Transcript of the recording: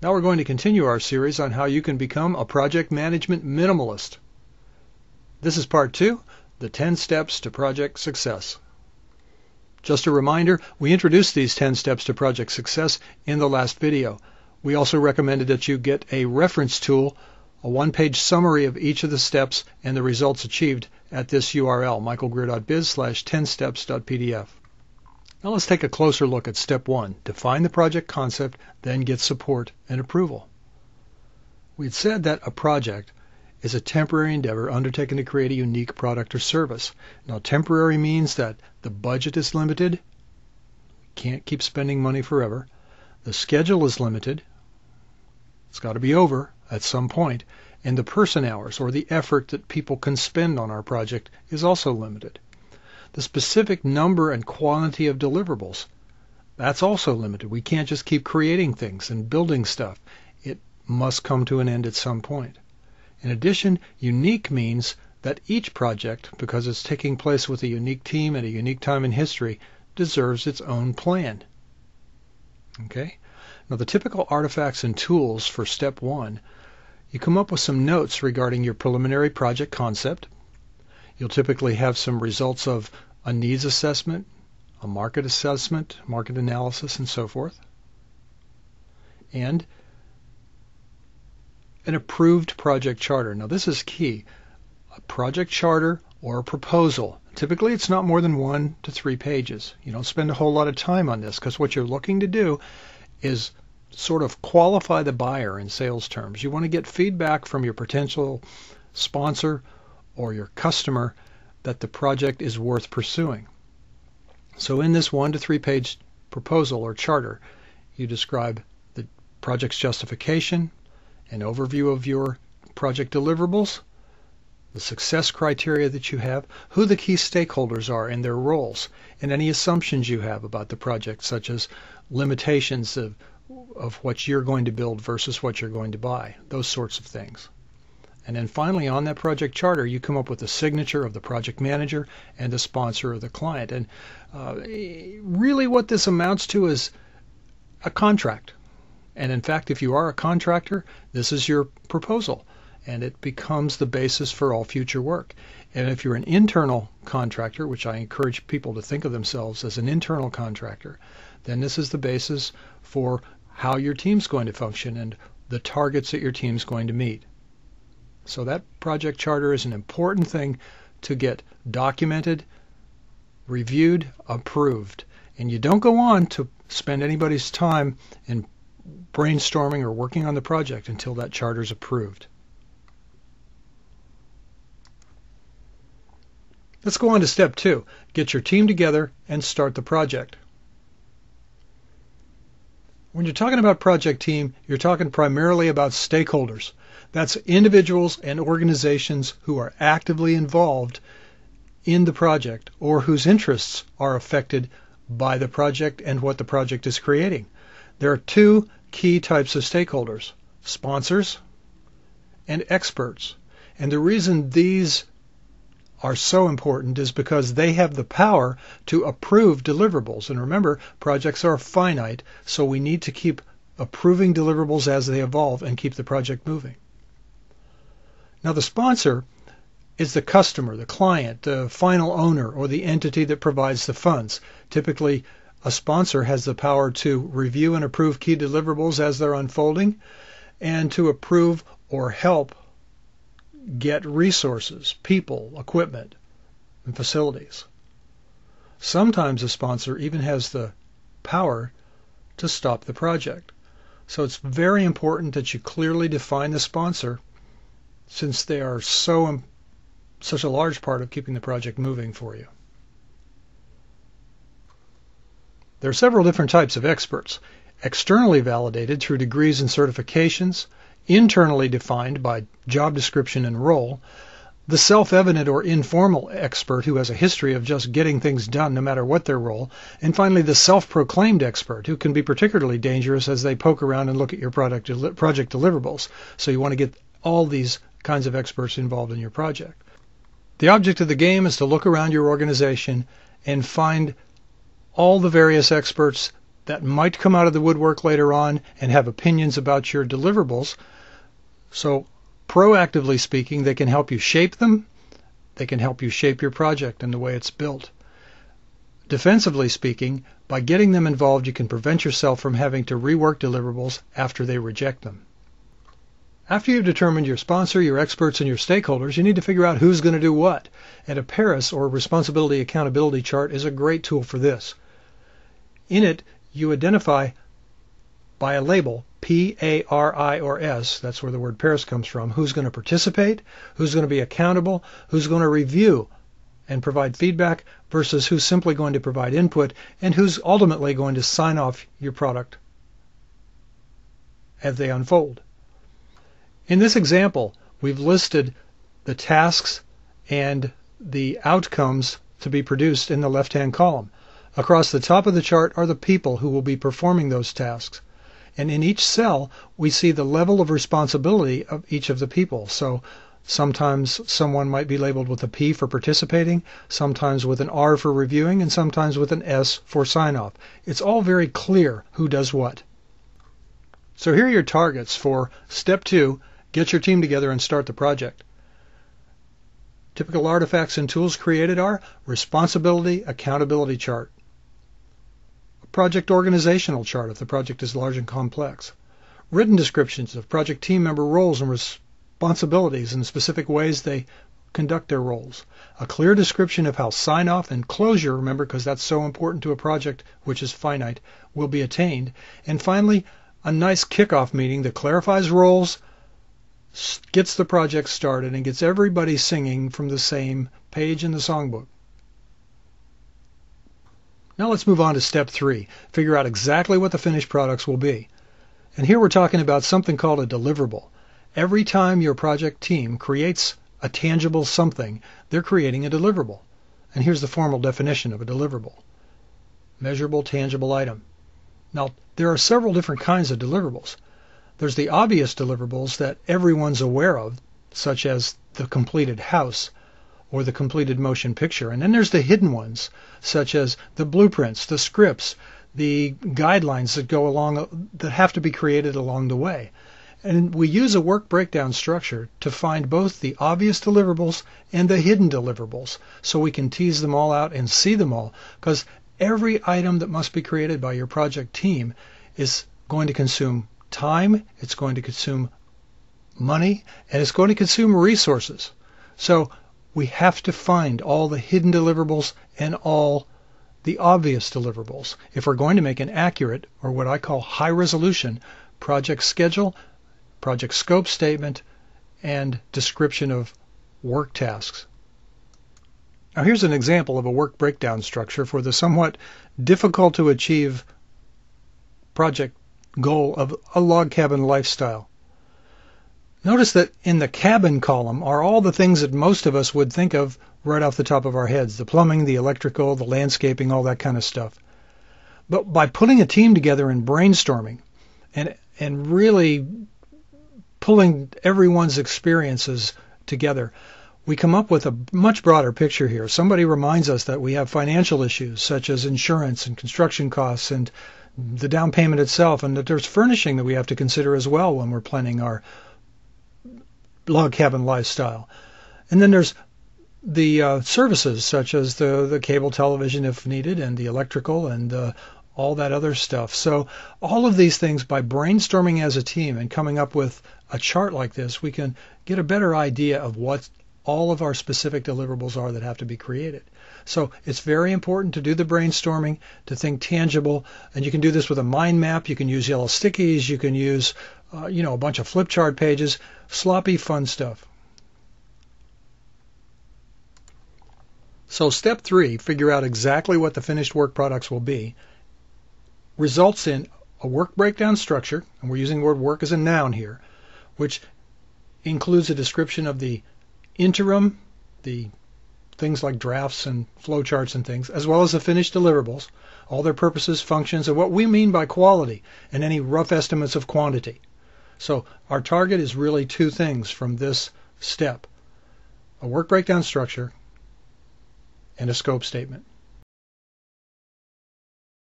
Now we're going to continue our series on how you can become a project management minimalist. This is part 2, the 10 steps to project success. Just a reminder, we introduced these 10 steps to project success in the last video. We also recommended that you get a reference tool, a one-page summary of each of the steps and the results achieved at this URL, michaelgreer.biz/10steps.pdf. Now let's take a closer look at step 1. Define the project concept, then get support and approval. We had said that a project is a temporary endeavor undertaken to create a unique product or service. Now, temporary means that the budget is limited. We can't keep spending money forever. The schedule is limited. It's got to be over at some point. And the person hours, or the effort that people can spend on our project, is also limited. The specific number and quantity of deliverables, that's also limited. We can't just keep creating things and building stuff. It must come to an end at some point. In addition, unique means that each project, because it's taking place with a unique team at a unique time in history, deserves its own plan. Okay? Now, the typical artifacts and tools for step 1, you come up with some notes regarding your preliminary project concept. You'll typically have some results of a needs assessment, a market assessment, market analysis, and so forth. And an approved project charter. Now this is key. A project charter or a proposal. Typically it's not more than 1 to 3 pages. You don't spend a whole lot of time on this because what you're looking to do is sort of qualify the buyer in sales terms. You want to get feedback from your potential sponsor or your customer that the project is worth pursuing. So in this 1 to 3 page proposal or charter, you describe the project's justification, an overview of your project deliverables, the success criteria that you have, who the key stakeholders are and their roles, and any assumptions you have about the project, such as limitations of what you're going to build versus what you're going to buy, those sorts of things. And then finally, on that project charter, you come up with the signature of the project manager and the sponsor or the client. And really what this amounts to is a contract. And in fact, if you are a contractor, this is your proposal, and it becomes the basis for all future work. And if you're an internal contractor, which I encourage people to think of themselves as an internal contractor, then this is the basis for how your team's going to function and the targets that your team's going to meet. So that project charter is an important thing to get documented, reviewed, approved. And you don't go on to spend anybody's time in brainstorming or working on the project until that charter is approved. Let's go on to step 2. Get your team together and start the project. When you're talking about project team, you're talking primarily about stakeholders. That's individuals and organizations who are actively involved in the project or whose interests are affected by the project and what the project is creating. There are 2 key types of stakeholders, sponsors and experts. And the reason these are so important is because they have the power to approve deliverables. And remember, projects are finite, so we need to keep approving deliverables as they evolve and keep the project moving. Now, the sponsor is the customer, the client, the final owner, or the entity that provides the funds. Typically, a sponsor has the power to review and approve key deliverables as they're unfolding and to approve or help get resources, people, equipment, and facilities. Sometimes a sponsor even has the power to stop the project. So it's very important that you clearly define the sponsor, since they are such a large part of keeping the project moving for you. There are several different types of experts: externally validated through degrees and certifications, internally defined by job description and role, the self-evident or informal expert who has a history of just getting things done no matter what their role, and finally the self-proclaimed expert who can be particularly dangerous as they poke around and look at your project deliverables. So you want to get all these kinds of experts involved in your project. The object of the game is to look around your organization and find all the various experts that might come out of the woodwork later on and have opinions about your deliverables. So proactively speaking, they can help you shape them. They can help you shape your project and the way it's built. Defensively speaking, by getting them involved, you can prevent yourself from having to rework deliverables after they reject them. After you've determined your sponsor, your experts, and your stakeholders, you need to figure out who's going to do what. And a PARIS, or Responsibility Accountability Chart, is a great tool for this. In it, you identify by a label, P-A-R-I or S, that's where the word PARIS comes from, who's going to participate, who's going to be accountable, who's going to review and provide feedback versus who's simply going to provide input, and who's ultimately going to sign off your product as they unfold. In this example, we've listed the tasks and the outcomes to be produced in the left-hand column. Across the top of the chart are the people who will be performing those tasks. And in each cell, we see the level of responsibility of each of the people. So sometimes someone might be labeled with a P for participating, sometimes with an R for reviewing, and sometimes with an S for sign-off. It's all very clear who does what. So here are your targets for step 2, get your team together and start the project. Typical artifacts and tools created are responsibility, accountability chart, a project organizational chart if the project is large and complex, written descriptions of project team member roles and responsibilities and specific ways they conduct their roles, a clear description of how sign-off and closure, remember because that's so important to a project which is finite, will be attained, and finally a nice kickoff meeting that clarifies roles, gets the project started, and gets everybody singing from the same page in the songbook. Now let's move on to step 3, figure out exactly what the finished products will be. And here we're talking about something called a deliverable. Every time your project team creates a tangible something, they're creating a deliverable. And here's the formal definition of a deliverable. Measurable, tangible item. Now, there are several different kinds of deliverables. There's the obvious deliverables that everyone's aware of, such as the completed house or the completed motion picture. And then there's the hidden ones, such as the blueprints, the scripts, the guidelines that go along, that have to be created along the way. And we use a work breakdown structure to find both the obvious deliverables and the hidden deliverables, so we can tease them all out and see them all, because every item that must be created by your project team is going to consume time, it's going to consume money, and it's going to consume resources. So we have to find all the hidden deliverables and all the obvious deliverables if we're going to make an accurate, or what I call high resolution, project schedule, project scope statement, and description of work tasks. Now here's an example of a work breakdown structure for the somewhat difficult to achieve project goal of a log cabin lifestyle. Notice that in the cabin column are all the things that most of us would think of right off the top of our heads, the plumbing, the electrical, the landscaping, all that kind of stuff. But by putting a team together and brainstorming and really pulling everyone's experiences together, we come up with a much broader picture here. Somebody reminds us that we have financial issues such as insurance and construction costs and the down payment itself, and that there's furnishing that we have to consider as well when we're planning our log cabin lifestyle. And then there's the services such as the cable television if needed, and the electrical, and all that other stuff. So all of these things, by brainstorming as a team and coming up with a chart like this, we can get a better idea of what all of our specific deliverables are that have to be created. So it's very important to do the brainstorming, to think tangible, and you can do this with a mind map. You can use yellow stickies. You can use a bunch of flip chart pages, sloppy fun stuff. So step 3, figure out exactly what the finished work products will be, results in a work breakdown structure, and we're using the word work as a noun here, which includes a description of the interim, the things like drafts and flowcharts and things, as well as the finished deliverables, all their purposes, functions, and what we mean by quality, and any rough estimates of quantity. So our target is really 2 things from this step: a work breakdown structure and a scope statement.